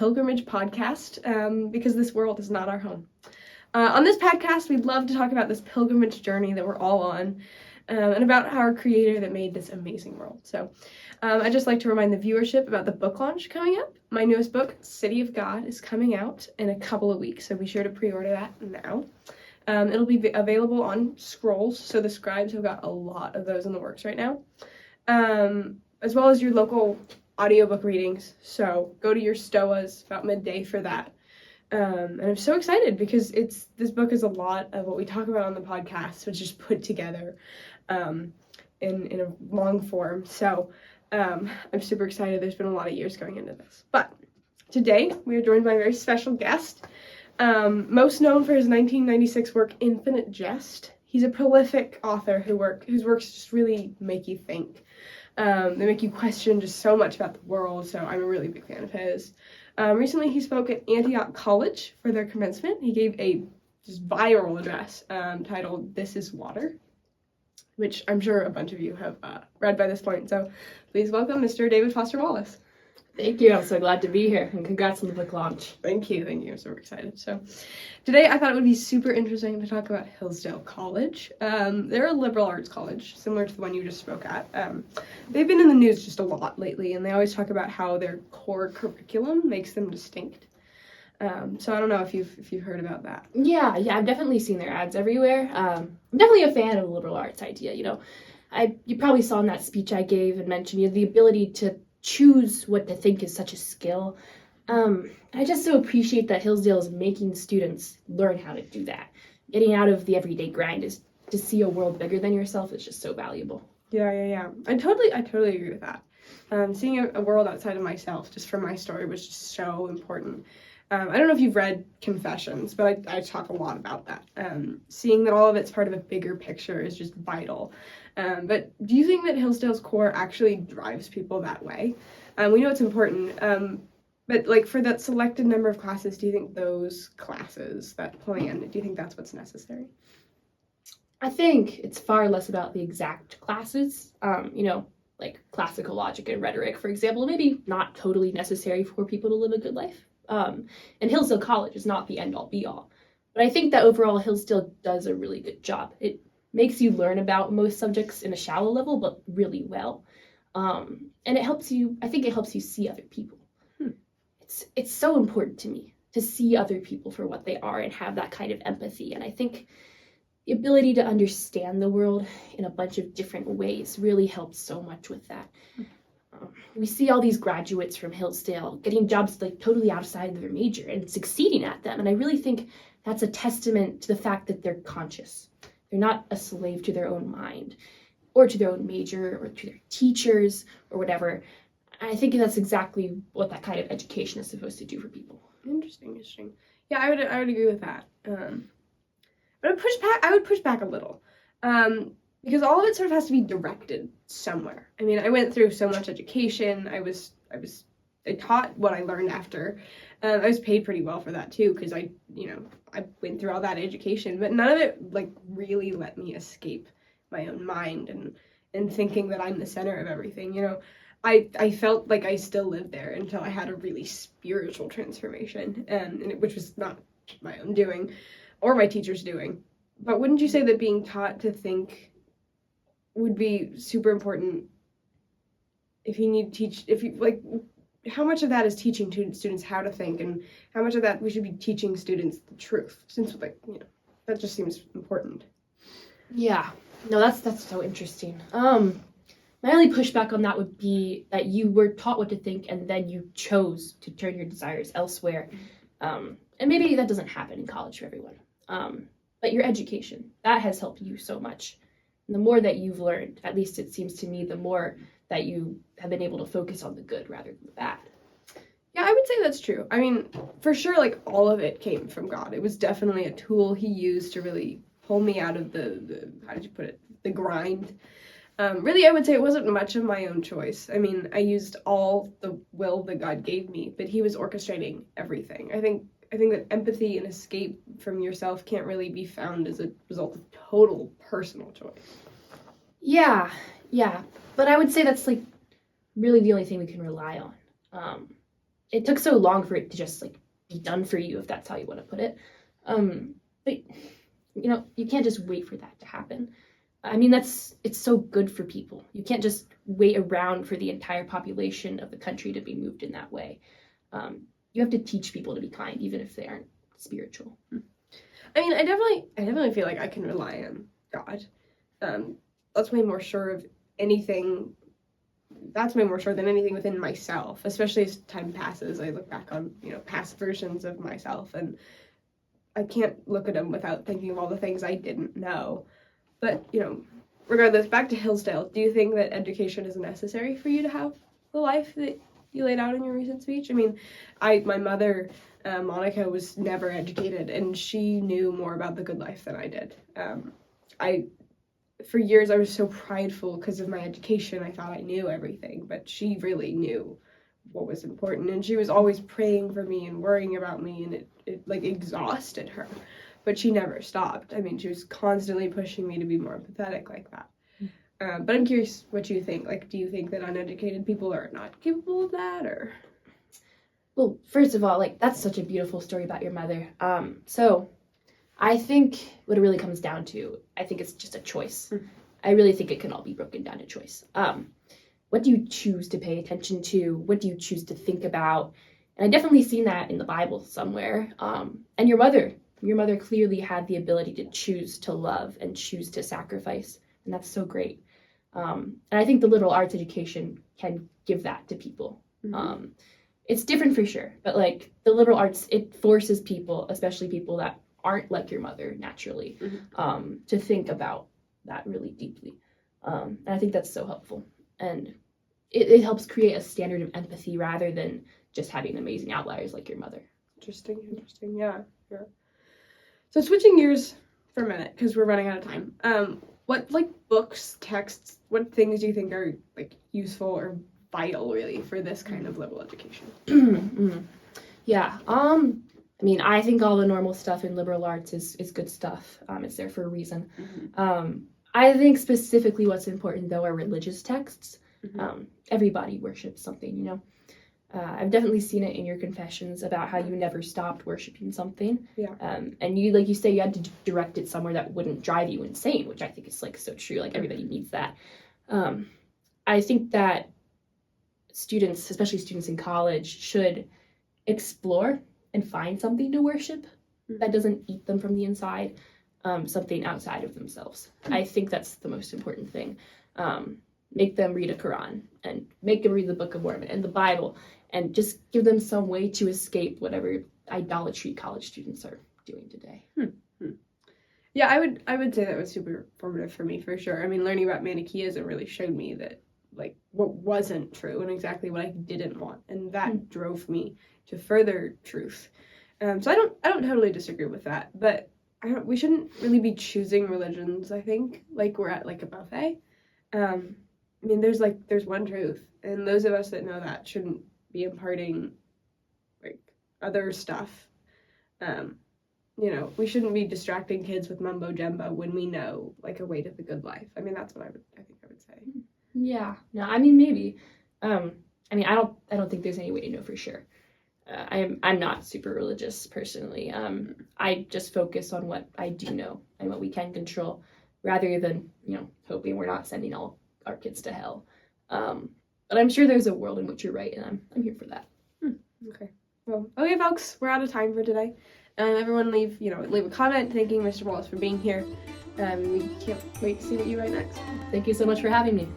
pilgrimage podcast because this world is not our home. On this podcast, we'd love to talk about this pilgrimage journey that we're all on and about our creator that made this amazing world. So I'd just like to remind the viewership about the book launch coming up. My newest book, City of God, is coming out in a couple of weeks, so be sure to pre-order that now. It'll be available on Scrolls, so the scribes have got a lot of those in the works right now, as well as your local audiobook readings. So go to your STOAs about midday for that. And I'm so excited because this book is a lot of what we talk about on the podcast, which is put together in a long form. So I'm super excited. There's been a lot of years going into this. But today we are joined by a very special guest, most known for his 1996 work, Infinite Jest. He's a prolific author whose works just really make you think. They make you question just so much about the world, so I'm a really big fan of his. Recently, he spoke at Antioch College for their commencement. He gave a just viral address titled "This is Water," which I'm sure a bunch of you have read by this point. So please welcome Mr. David Foster Wallace. Thank you. I'm so glad to be here, and congrats on the book launch. Thank you. I'm so excited. So today I thought it would be super interesting to talk about Hillsdale College. They're a liberal arts college, similar to the one you just spoke at. They've been in the news just a lot lately, and they always talk about how their core curriculum makes them distinct. So I don't know if you've heard about that. Yeah, I've definitely seen their ads everywhere. I'm definitely a fan of the liberal arts idea. You probably saw in that speech I gave and mentioned the ability to choose what to think is such a skill. I just so appreciate that Hillsdale is making students learn how to do that. Getting out of the everyday grind is to see a world bigger than yourself is just so valuable. Yeah. I totally agree with that. Seeing a world outside of myself, just from my story, was just so important. I don't know if you've read Confessions, but I talk a lot about that. Seeing that all of it's part of a bigger picture is just vital. But do you think that Hillsdale's core actually drives people that way? We know it's important, but like for that selected number of classes, do you think those classes, that plan, do you think that's what's necessary? I think it's far less about the exact classes, like classical logic and rhetoric, for example, maybe not totally necessary for people to live a good life. And Hillsdale College is not the end-all be-all. But I think that overall Hillsdale does a really good job. It makes you learn about most subjects in a shallow level, but really well. And it helps you see other people. It's so important to me to see other people for what they are and have that kind of empathy. And I think the ability to understand the world in a bunch of different ways really helps so much with that. We see all these graduates from Hillsdale getting jobs like totally outside of their major and succeeding at them. And I really think that's a testament to the fact that they're conscious. They're not a slave to their own mind or to their own major or to their teachers or whatever. I think that's exactly what that kind of education is supposed to do for people. Interesting. Yeah, I would agree with that. But I would push back a little. Because all of it sort of has to be directed somewhere. I mean, I went through so much education. I taught what I learned after. I was paid pretty well for that too, because I went through all that education, but none of it like really let me escape my own mind and thinking that I'm the center of everything. I felt like I still lived there until I had a really spiritual transformation, which was not my own doing or my teacher's doing. But wouldn't you say that being taught to think would be super important how much of that is teaching students how to think, and how much of that we should be teaching students the truth, since that just seems important. Yeah, no, that's so interesting. My only pushback on that would be that you were taught what to think and then you chose to turn your desires elsewhere. And maybe that doesn't happen in college for everyone. But your education, that has helped you so much. And the more that you've learned, at least it seems to me, the more that you have been able to focus on the good rather than the bad. Yeah, I would say that's true. I mean, for sure, like, all of it came from God. It was definitely a tool he used to really pull me out of the how did you put it, the grind. Really, I would say it wasn't much of my own choice. I mean, I used all the will that God gave me, but he was orchestrating everything. I think that empathy and escape from yourself can't really be found as a result of total personal choice. Yeah. But I would say that's, like, really the only thing we can rely on. it took so long for it to just like be done for you, if that's how you want to put it. But you can't just wait for that to happen. I mean, it's so good for people. You can't just wait around for the entire population of the country to be moved in that way. You have to teach people to be kind, even if they aren't spiritual. I mean, I definitely feel like I can rely on God. That's way more sure of anything. That's way more sure than anything within myself, especially as time passes. I look back on, past versions of myself, and I can't look at them without thinking of all the things I didn't know. But, regardless, back to Hillsdale, do you think that education is necessary for you to have the life that you laid out in your recent speech? I mean, my mother, Monica, was never educated, and she knew more about the good life than I did. For years, I was so prideful because of my education. I thought I knew everything, but she really knew what was important, and she was always praying for me and worrying about me, and it like exhausted her. But she never stopped. I mean, she was constantly pushing me to be more empathetic like that. But I'm curious what you think. Like, do you think that uneducated people are not capable of that, or? Well, first of all, like, that's such a beautiful story about your mother. So I think what it really comes down to, I think it's just a choice. I really think it can all be broken down to choice. What do you choose to pay attention to? What do you choose to think about? And I definitely seen that in the Bible somewhere. And your mother clearly had the ability to choose to love and choose to sacrifice. And that's so great. And I think the liberal arts education can give that to people. Mm-hmm. It's different for sure, but like the liberal arts, it forces people, especially people that aren't like your mother naturally, to think about that really deeply. And I think that's so helpful. And it helps create a standard of empathy rather than just having amazing outliers like your mother. Interesting, yeah. So switching gears for a minute, because we're running out of time. What books, texts, what things do you think are useful or vital really for this kind of liberal education? Yeah. I mean, I think all the normal stuff in liberal arts is good stuff. It's there for a reason. I think specifically what's important though are religious texts. Everybody worships something, I've definitely seen it in your confessions about how you never stopped worshiping something. Yeah. And you, like you say, you had to direct it somewhere that wouldn't drive you insane, which I think is so true. Like everybody needs that. I think that students, especially students in college, should explore and find something to worship that doesn't eat them from the inside, something outside of themselves. I think that's the most important thing. Make them read a Quran and make them read the Book of Mormon and the Bible and just give them some way to escape whatever idolatry college students are doing today. Yeah, I would say that was super formative for me, for sure. I mean, learning about Manichaeism really showed me that what wasn't true and exactly what I didn't want, and that drove me to further truth. So I don't totally disagree with that, but we shouldn't really be choosing religions. I think like we're at a buffet. I mean, there's one truth, and those of us that know that shouldn't be imparting other stuff. We shouldn't be distracting kids with mumbo jumbo when we know a way to the good life. I mean, that's what I think I would say. Yeah. No, I mean maybe. I mean, I don't think there's any way to know for sure. I'm not super religious personally. I just focus on what I do know and what we can control, rather than hoping we're not sending all our kids to hell. But I'm sure there's a world in which you're right, and I'm here for that. Okay. Well, okay, folks, we're out of time for today. Everyone leave a comment thanking Mr. Wallace for being here. We can't wait to see what you write next. Thank you so much for having me.